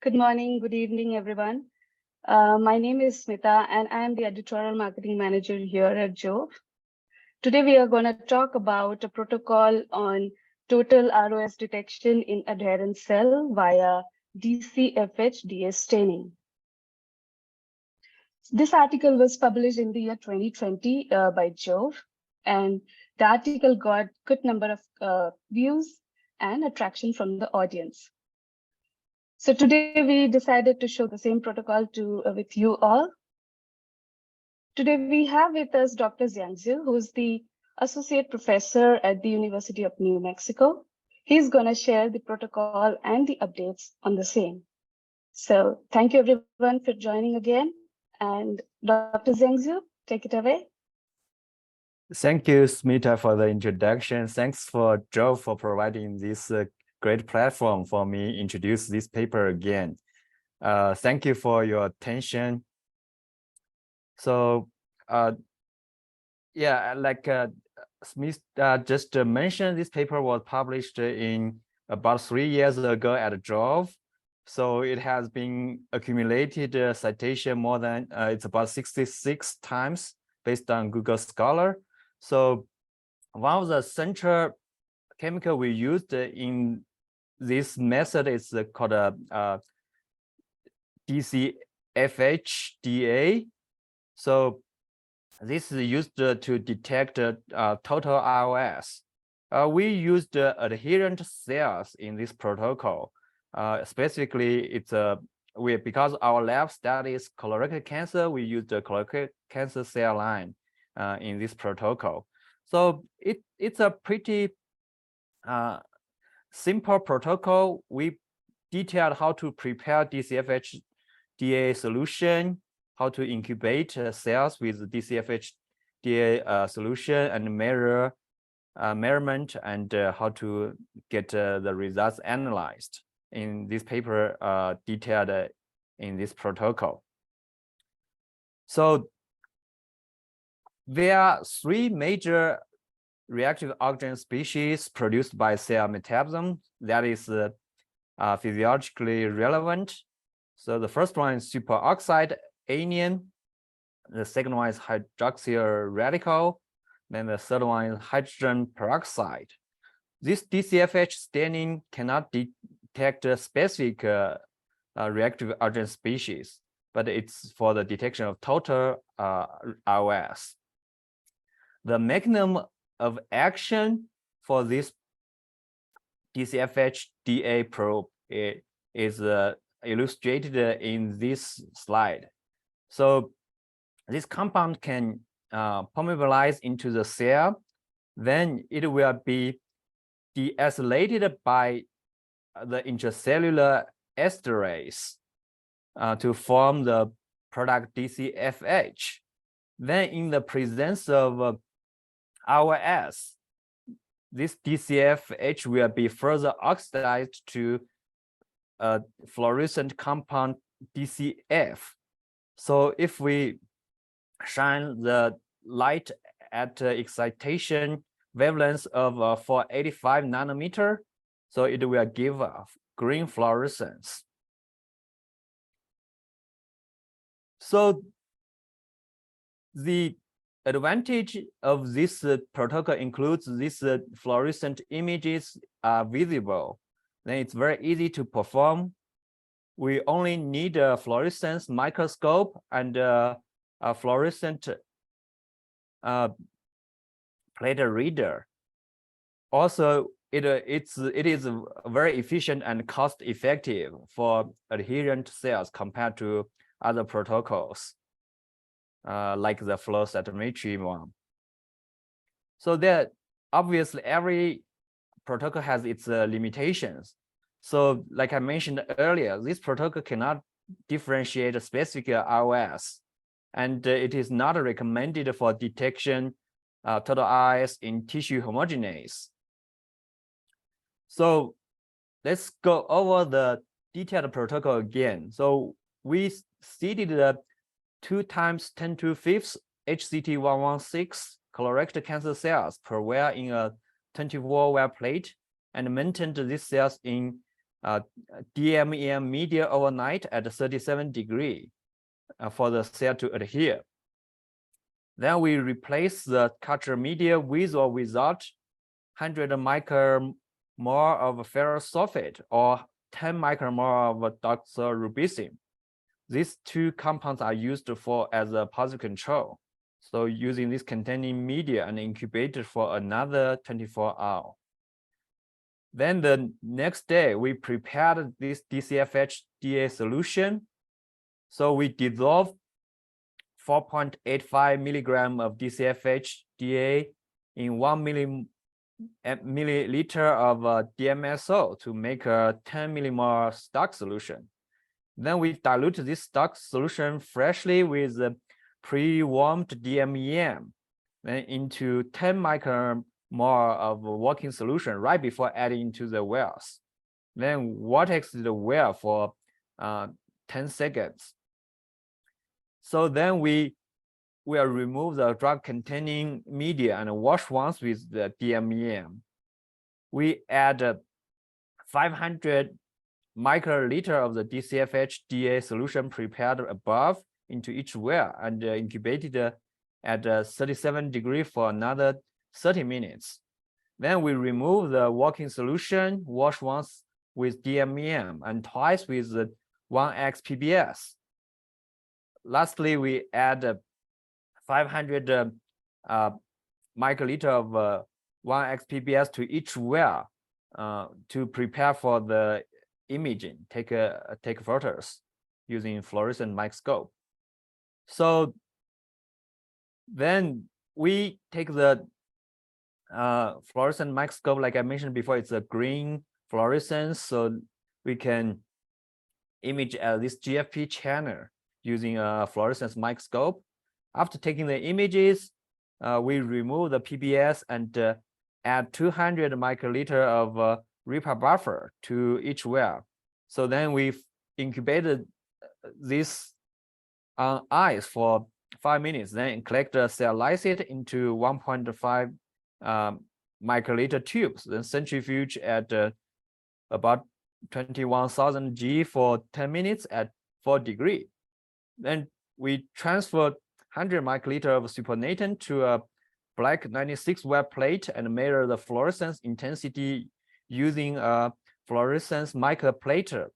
Good morning, good evening, everyone. My name is Smita, and I am the editorial marketing manager here at JoVE. Today, we are going to talk about a protocol on total ROS detection in adherent cell via DCFH DA staining. This article was published in the year 2020 by JoVE, and the article got good number of views and attraction from the audience. So today we decided to show the same protocol with you all. Today we have with us Dr. Xiang, who is the associate professor at the University of New Mexico. He's going to share the protocol and the updates on the same. So thank you everyone for joining again. And Dr. Xiang, take it away. Thank you, Smita, for the introduction. Thanks for JoVE for providing this great platform for me introduce this paper again. Thank you for your attention. So, yeah, like Smith just mentioned, this paper was published in about 3 years ago at JoVE. So it has been accumulated citation more than, it's about 66 times based on Google Scholar. So one of the central chemical we used in this method is called DCFH DA. So this is used to detect total ROS. We used adherent cells in this protocol. Specifically, it's because our lab studies colorectal cancer, we used the colorectal cancer cell line in this protocol. So it's a pretty simple protocol. We detailed how to prepare DCFH DA solution, how to incubate cells with DCFH DA solution and measurement, and how to get the results analyzed. In this paper, detailed in this protocol. So there are 3 major reactive oxygen species produced by cell metabolism that is physiologically relevant. So the first one is superoxide anion. The second one is hydroxyl radical. Then the third one is hydrogen peroxide. This DCFH staining cannot detect a specific reactive oxygen species, but it's for the detection of total ROS. The mechanism of action for this DCFH DA probe is illustrated in this slide. So this compound can permeabilize into the cell, then it will be deacylated by the intracellular esterase to form the product DCFH. Then in the presence of ROS, this DCFH will be further oxidized to a fluorescent compound DCF. So if we shine the light at excitation wavelengths of 485 nanometer, so it will give a green fluorescence. So the advantage of this protocol includes these fluorescent images are visible. Then it's very easy to perform. We only need a fluorescence microscope and a fluorescent plate reader. Also, it is very efficient and cost-effective for adherent cells compared to other protocols, like the flow cytometry one. So that obviously every protocol has its limitations. So like I mentioned earlier, this protocol cannot differentiate a specific ROS, and it is not recommended for detection total ROS in tissue homogeneous. So let's go over the detailed protocol again. So we seeded the 2 × 10⁵ HCT116 colorectal cancer cells per well in a 24-well plate and maintained these cells in DMEM media overnight at 37 degrees for the cell to adhere. Then we replace the culture media with or without 100 micromolar of ferrous sulfate or 10 micromolar of doxorubicin. These two compounds are used as a positive control. So using this containing media and incubated for another 24 hours. Then the next day, we prepared this DCFH DA solution. So we dissolved 4.85 milligram of DCFH DA in 1 milliliter of DMSO to make a 10 millimolar stock solution. Then we dilute this stock solution freshly with pre-warmed DMEM, then into 10 micromolar of working solution right before adding to the wells. Then vortex the well for 10 seconds. So then we will remove the drug-containing media and wash once with the DMEM. We add 500 microliter of the DCFH DA solution prepared above into each well and incubated at 37 degrees for another 30 minutes. Then we remove the working solution, wash once with DMEM and twice with 1x PBS. Lastly, we add 500 microliter of 1x PBS to each well to prepare for the imaging, take photos using fluorescent microscope. So then we take the fluorescent microscope, like I mentioned before, it's a green fluorescence, so we can image this GFP channel using a fluorescence microscope. After taking the images, we remove the PBS and add 200 microliter of RIPA buffer to each well. So then we've incubated this on ice for 5 minutes, then collect the cell lysate into 1.5 microliter tubes, then centrifuge at about 21,000 G for 10 minutes at 4 degrees. Then we transfer 100 microliter of supernatant to a black 96 well plate and measure the fluorescence intensity using a fluorescence microplater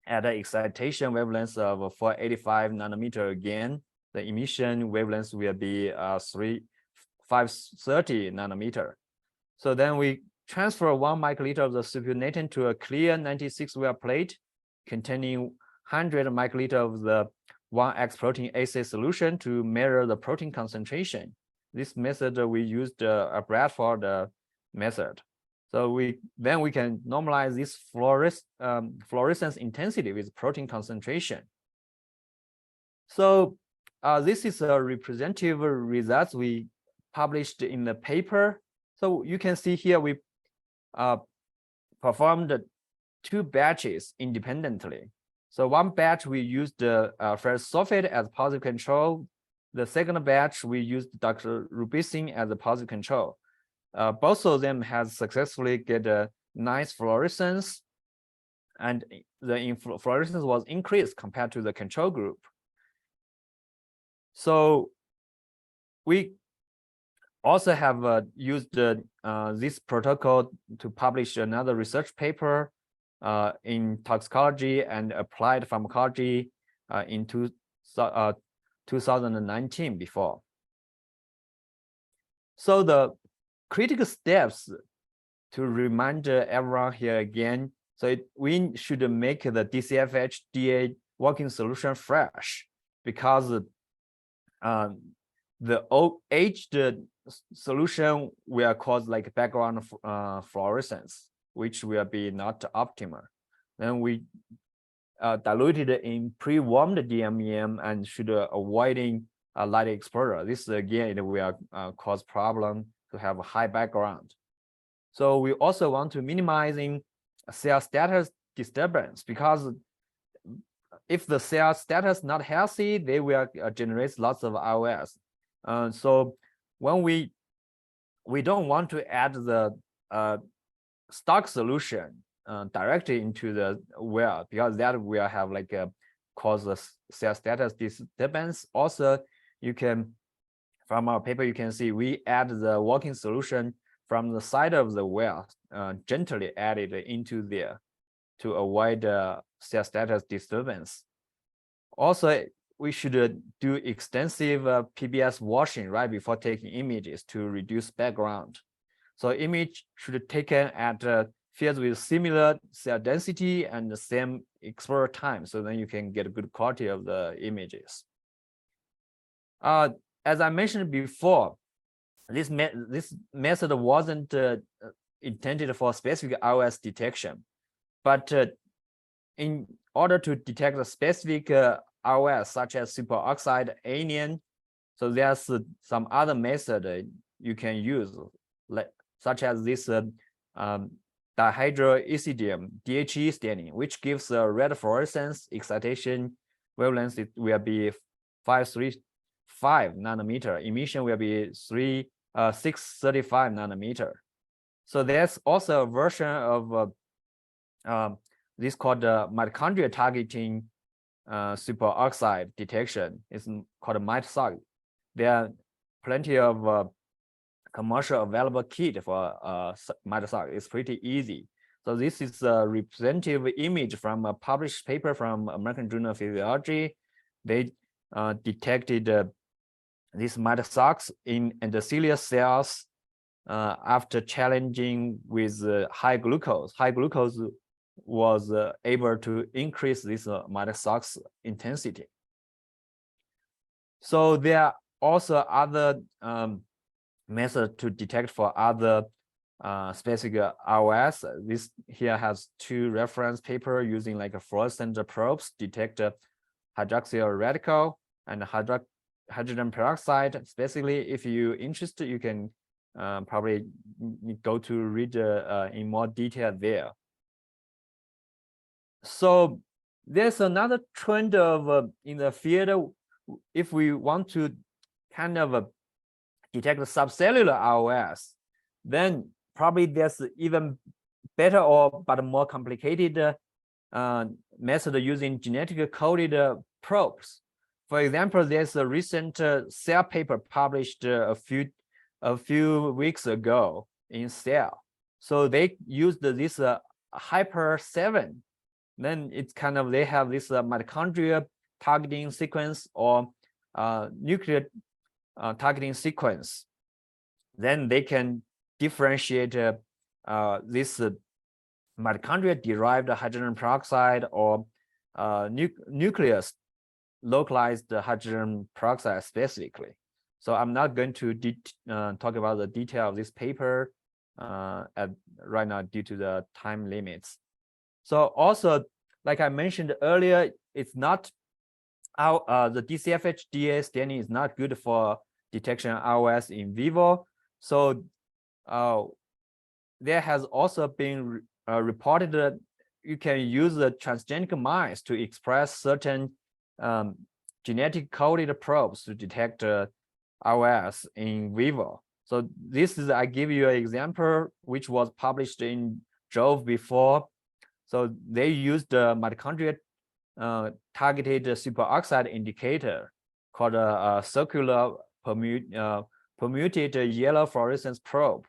at an excitation wavelength of 485 nanometer. Again, the emission wavelength will be 530 nanometer. So then we transfer 1 microliter of the supernatant to a clear 96 well plate containing 100 microliter of the 1X protein assay solution to measure the protein concentration. This method we used a Bradford method. So we can normalize this fluorescence intensity with protein concentration. So this is a representative results we published in the paper. So you can see here we performed 2 batches independently. So one batch we used ferrous sulfate as positive control. The second batch we used doxorubicin as a positive control. Both of them has successfully get a nice fluorescence, and the fluorescence was increased compared to the control group. So we also have used this protocol to publish another research paper in toxicology and applied pharmacology in 2019 before. So the critical steps to remind everyone here again, so we should make the DCFH DA working solution fresh, because the aged solution will cause like background fluorescence, which will be not optimal. Then we diluted in pre-warmed DMEM and should avoiding light exposure. This again, it will cause problem to have a high background. So we also want to minimizing cell status disturbance, because if the cell status not healthy, they will generate lots of ROS. So when we don't want to add the stock solution directly into the well, because that will have like a cause a cell status disturbance. Also, you can, from our paper, you can see we add the working solution from the side of the well, gently add it into there to avoid cell status disturbance. Also, we should do extensive PBS washing right before taking images to reduce background. So image should be taken at fields with similar cell density and the same exposure time, so then you can get a good quality of the images. As I mentioned before, this method wasn't intended for specific ROS detection, but in order to detect a specific ROS, such as superoxide anion, so there's some other method you can use, such as this dihydroacidium DHE staining, which gives a red fluorescence excitation wavelength. It will be 535 nanometer. Emission will be 635 nanometer. So there's also a version of this called mitochondria targeting superoxide detection. It's called MitoSoc. There are plenty of commercial available kit for MitoSoc. It's pretty easy. So this is a representative image from a published paper from American Journal of Physiology. They detected these MitoSocs in endothelial cells after challenging with high glucose. High glucose was able to increase this MitoSocs intensity. So there are also other methods to detect for other specific ROS. This here has two reference papers using like a fluorescent probes detect hydroxyl radical and hydrogen peroxide. Specifically, if you're interested, you can probably go to read in more detail there. So there's another trend of in the field. If we want to kind of detect the subcellular ROS, then probably there's even better but more complicated method using genetically coded probes. For example, there's a recent Cell paper published a few weeks ago in Cell. So they used this Hyper7. Then it's kind of, they have this mitochondria targeting sequence or nuclear targeting sequence. Then they can differentiate this mitochondria derived hydrogen peroxide or nucleus localized hydrogen peroxide specifically. So I'm not going to talk about the detail of this paper right now due to the time limits. So also, like I mentioned earlier, it's not the DCFH DA staining is not good for detection of ROS in vivo. So there has also been reported that you can use the transgenic mice to express certain genetic coded probes to detect ROS in vivo. So this is, I give you an example which was published in JoVE before. So they used the mitochondria targeted superoxide indicator called a circular permuted yellow fluorescence probe.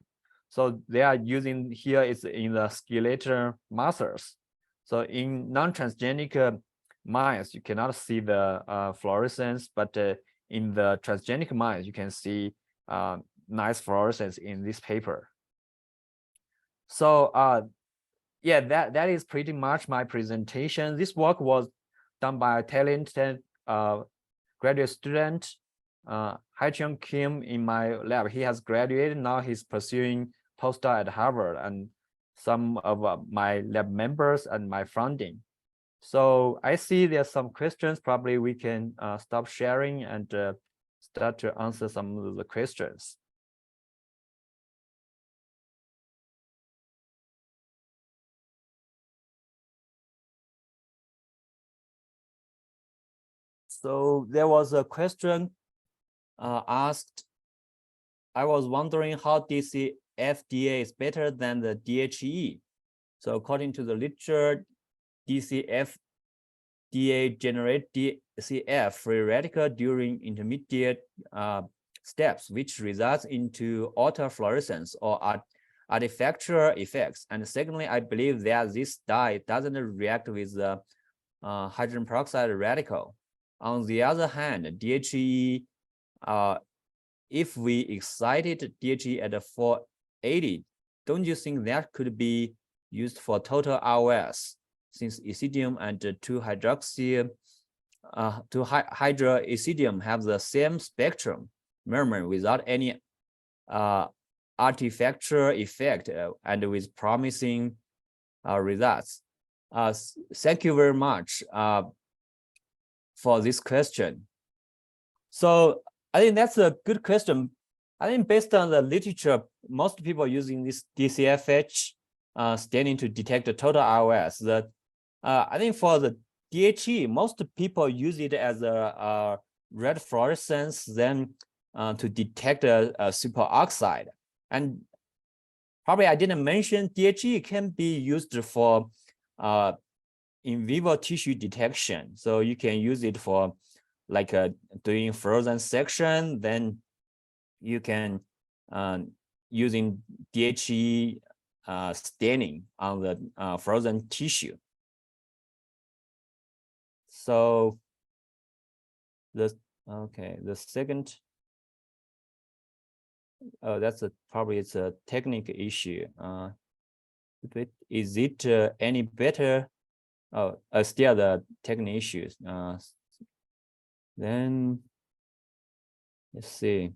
So they are using here is in the skeletal muscles. So in non-transgenic mice, you cannot see the fluorescence, but in the transgenic mice, you can see nice fluorescence in this paper. So yeah, that is pretty much my presentation. This work was done by a talented graduate student, Xiang Kim, in my lab. He has graduated, now he's pursuing postdoc at Harvard, and some of my lab members and my funding. So I see there's some questions. Probably we can stop sharing and start to answer some of the questions. So there was a question asked. I was wondering how DCFH DA is better than the DHE. So according to the literature, DCFH DA generate DCF free radical during intermediate steps, which results into autofluorescence or artifactual effects. And secondly, I believe that this dye doesn't react with the hydrogen peroxide radical. On the other hand, DHE, if we excited DHE at 480, don't you think that could be used for total ROS? Since ecidium and 2-hydroecidium have the same spectrum measurement without any artifactual effect and with promising results. Thank you very much for this question. So I think that's a good question. I think based on the literature, most people using this DCFH staining to detect the total ROS. I think for the DHE, most people use it as a red fluorescence, then to detect a superoxide. And probably I didn't mention DHE can be used for in vivo tissue detection. So you can use it for like doing frozen section, then you can using DHE staining on the frozen tissue. So the second, that's probably it's a technical issue. Is it any better? Oh, still the technical issues. Then let's see.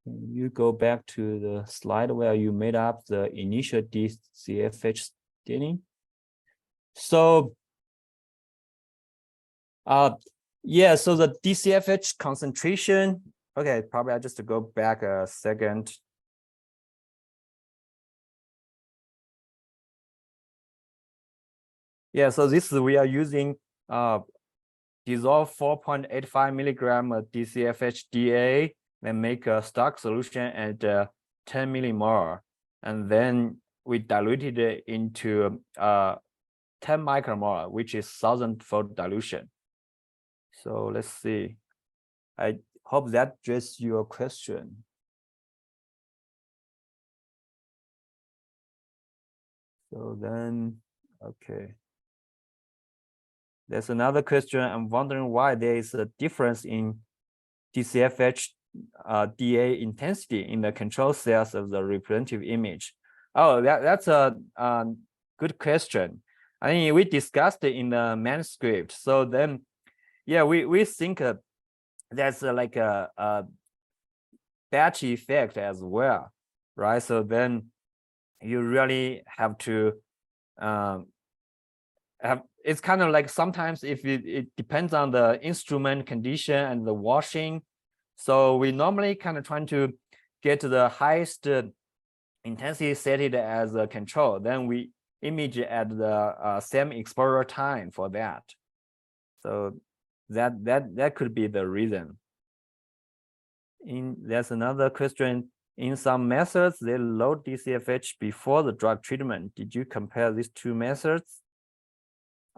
Can you go back to the slide where you made up the initial DCFH staining? So, yeah, so the DCFH concentration. Okay, probably I just go back a second. Yeah, so this we are using dissolve 4.85 milligram DCFH DA and make a stock solution at 10 millimolar, and then we diluted it into 10 micromolar, which is 1000-fold dilution. So let's see. I hope that addresses your question. So then, okay. There's another question. I'm wondering why there is a difference in DCFH DA intensity in the control cells of the representative image. Oh, that's a good question. I mean, we discussed it in the manuscript. So then, yeah, we think there's like a batch effect as well, right? So then you really have to it's kind of like sometimes if it depends on the instrument condition and the washing. So we normally kind of trying to get the highest intensity set it as a control. Then we image at the same exposure time for that. So that could be the reason. There's another question. In some methods, they load DCFH before the drug treatment. Did you compare these two methods?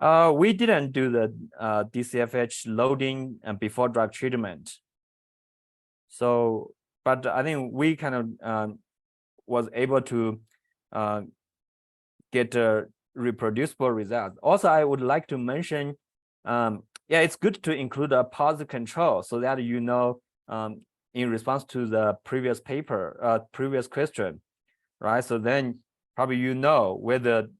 We didn't do the DCFH loading before drug treatment. So, but I think we kind of was able to get a reproducible result. Also, I would like to mention, yeah, it's good to include a positive control so that you know, in response to the previous paper, previous question, right? So then probably you know whether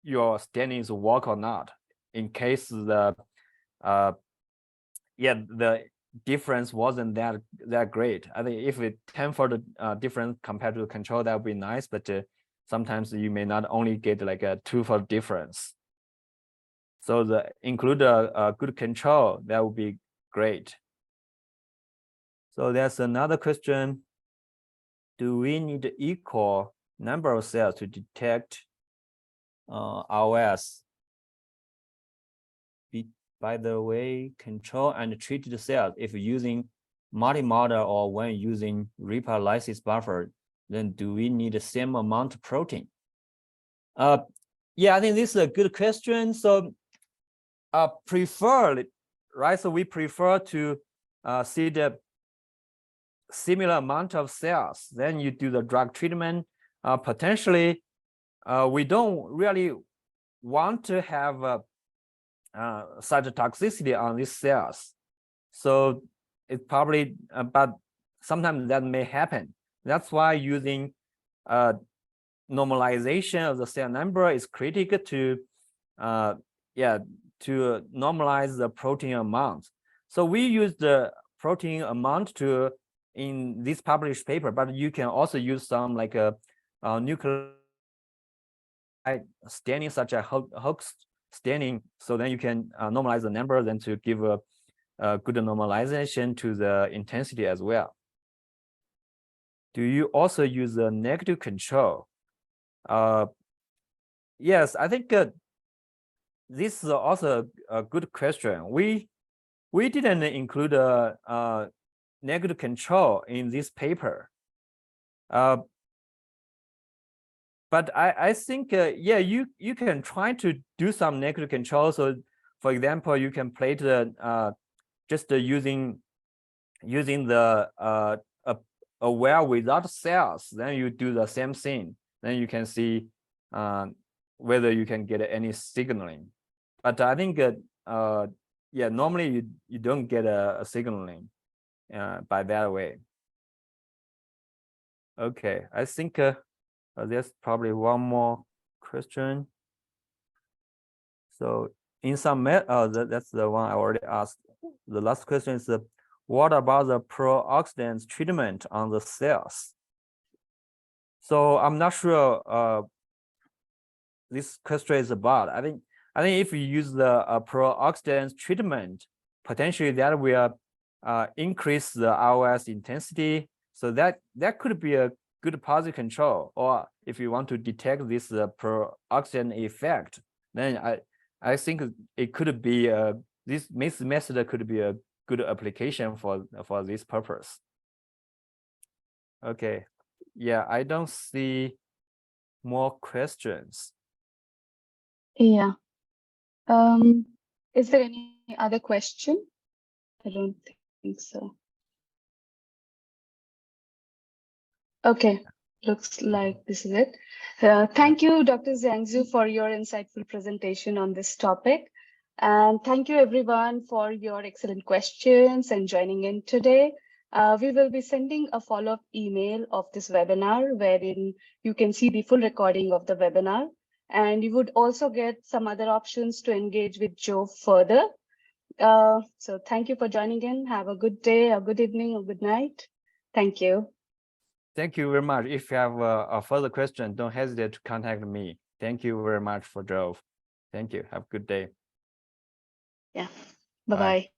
your staining is work or not. In case the the difference wasn't that great. I think if it 10-fold difference compared to the control, that would be nice. But sometimes you may not only get like a 2-fold difference. So include a good control, that would be great. So there's another question. Do we need equal number of cells to detect ROS? By the way, control and treat the cells if using multi-model or when using reprolysis buffer. then do we need the same amount of protein? Yeah, I think this is a good question. So preferred, right? So we prefer to see the similar amount of cells. Then you do the drug treatment. Potentially, we don't really want to have cytotoxicity on these cells. So it probably, but sometimes that may happen. That's why using normalization of the cell number is critical to, to normalize the protein amount. So we use the protein amount to in this published paper, but you can also use some like a nuclear staining, such as Hox staining. So then you can normalize the number, then to give a good normalization to the intensity as well. Do you also use a negative control? Yes, I think this is also a good question. We didn't include a negative control in this paper. But I think, yeah, you can try to do some negative control. So, for example, you can plate the just using the a well without cells. Then you do the same thing. Then you can see whether you can get any signaling. But I think, yeah, normally you don't get a signaling by that way. Okay, I think there's probably one more question. So in some, that's the one I already asked. The last question is, what about the pro-oxidant treatment on the cells? So I'm not sure this question is about. I think if you use the pro-oxidant treatment, potentially that will increase the ROS intensity. So that could be a good positive control. Or if you want to detect this pro-oxidant effect, then I think it could be this method could be a good application for this purpose. Okay, yeah, I don't see more questions. Yeah. Is there any other question? I don't think so. Okay, looks like this is it. Thank you, Dr. Xiang, for your insightful presentation on this topic. And thank you, everyone, for your excellent questions and joining in today. We will be sending a follow-up email of this webinar, wherein you can see the full recording of the webinar. And you would also get some other options to engage with JoVE further. So thank you for joining in. Have a good day, a good evening, a good night. Thank you. Thank you very much. If you have a further question, don't hesitate to contact me. Thank you very much for JoVE. Thank you. Have a good day. Yeah. Bye-bye.